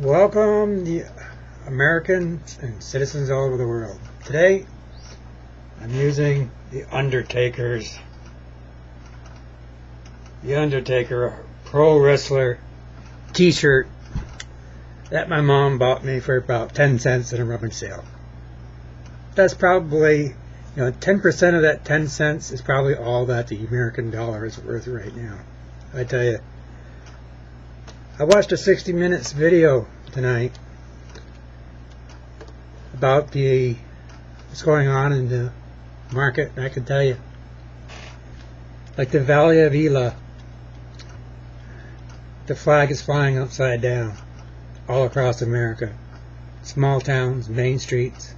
Welcome, the Americans and citizens all over the world. Today, I'm using the Undertaker pro wrestler t-shirt that my mom bought me for about 10 cents at a rummage sale. That's probably, 10% of that 10 cents is probably all that the American dollar is worth right now. I tell you, I watched a 60 Minutes video tonight about what's going on in the market, and I can tell you, like the Valley of Elah, the flag is flying upside down all across America. Small towns, main streets.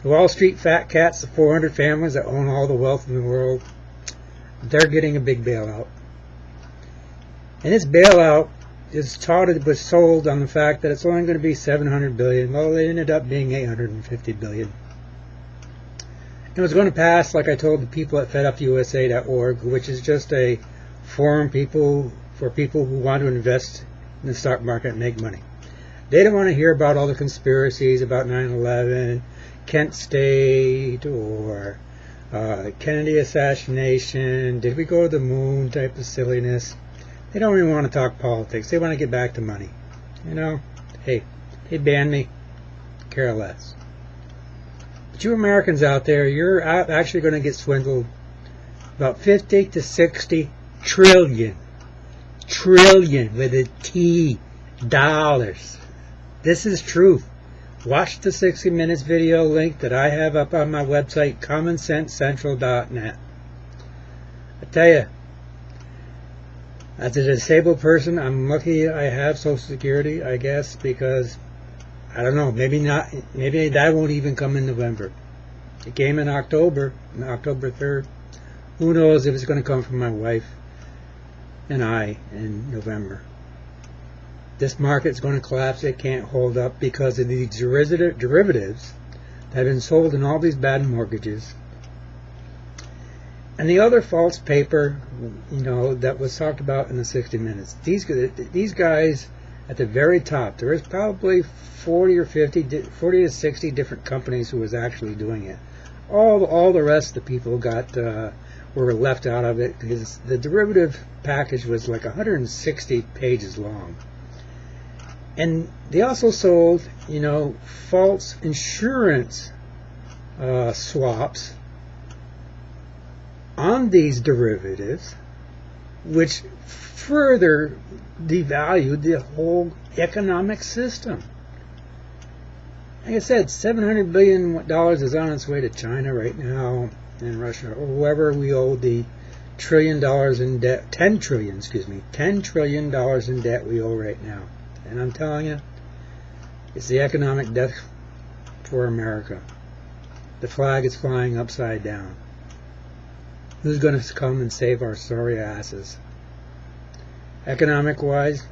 The Wall Street fat cats, the 400 families that own all the wealth in the world, they're getting a big bailout. And this bailout was sold on the fact that it's only going to be $700 billion. Well, it ended up being $850 billion. It was going to pass, like I told the people at fedupusa.org, which is just a forum for people who want to invest in the stock market and make money. They don't want to hear about all the conspiracies about 9/11, Kent State, or Kennedy assassination, did we go to the moon type of silliness. They don't even want to talk politics. They want to get back to money. Hey, they banned me. Care less. But you Americans out there, you're actually going to get swindled about 50 to 60 trillion with a T dollars. This is truth. Watch the 60 Minutes video link that I have up on my website, commonsensecentral.net. I tell you, as a disabled person, I'm lucky I have Social Security, I guess, because, I don't know, maybe that won't even come in November. It came in October 3rd. Who knows if it's going to come from my wife and I in November. This market's going to collapse. It can't hold up because of these derivatives that have been sold in all these bad mortgages. And the other false paper, that was talked about in the 60 Minutes. These guys at the very top, there is probably 40 to 60 different companies who was actually doing it. All the rest of the people were left out of it because the derivative package was like 160 pages long. And they also sold, false insurance swaps on these derivatives, which further devalued the whole economic system. Like I said, $700 billion is on its way to China right now, and Russia, or whoever we owe the $10 trillion in debt we owe right now. And I'm telling you, it's the economic death for America. The flag is flying upside down. Who's going to come and save our sorry asses? Economic-wise,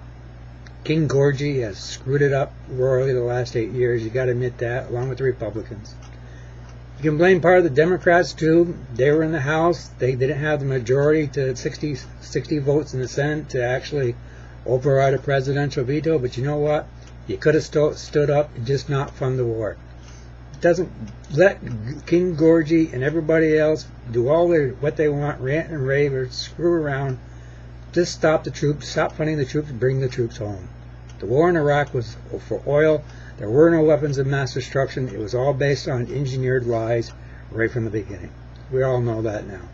King Gorgie has screwed it up royally the last 8 years. You got to admit that, along with the Republicans. You can blame part of the Democrats too. They were in the House. They didn't have the majority to 60 votes in the Senate to actually override a presidential veto. But you know what? You could have stood up and just not fund the war. Doesn't let King Gorgie and everybody else do what they want, rant and rave or screw around. Just stop the troops, stop funding the troops, bring the troops home. The war in Iraq was for oil. There were no weapons of mass destruction. It was all based on engineered lies right from the beginning. We all know that now.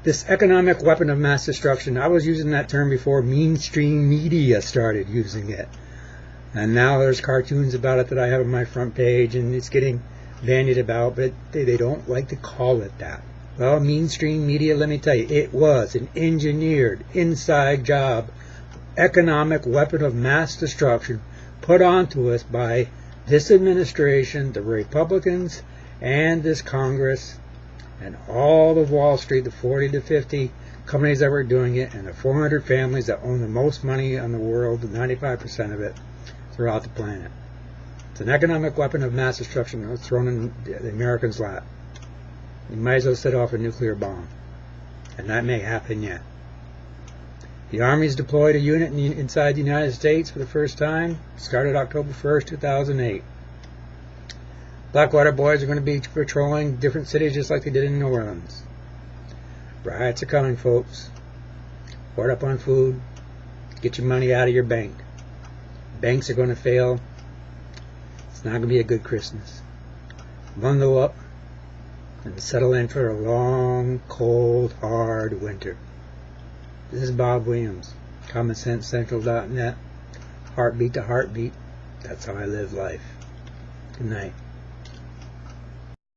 This economic weapon of mass destruction, I was using that term before mainstream media started using it. And now there's cartoons about it that I have on my front page, and it's getting bandied about, but they don't like to call it that. Well, mainstream media, let me tell you, it was an engineered, inside job, economic weapon of mass destruction put onto us by this administration, the Republicans, and this Congress, and all of Wall Street, the 40 to 50 companies that were doing it, and the 400 families that own the most money in the world, 95% of it, throughout the planet. It's an economic weapon of mass destruction that was thrown in the Americans' lap. You might as well set off a nuclear bomb. And that may happen yet. The Army's deployed a unit inside the United States for the first time. Started October 1st, 2008. Blackwater Boys are going to be patrolling different cities just like they did in New Orleans. Riots are coming, folks. Hoard up on food. Get your money out of your bank. Banks are going to fail. It's not going to be a good Christmas. Bundle up and settle in for a long, cold, hard winter. This is Bob Williams, CommonSenseCentral.net. Heartbeat to heartbeat. That's how I live life. Good night.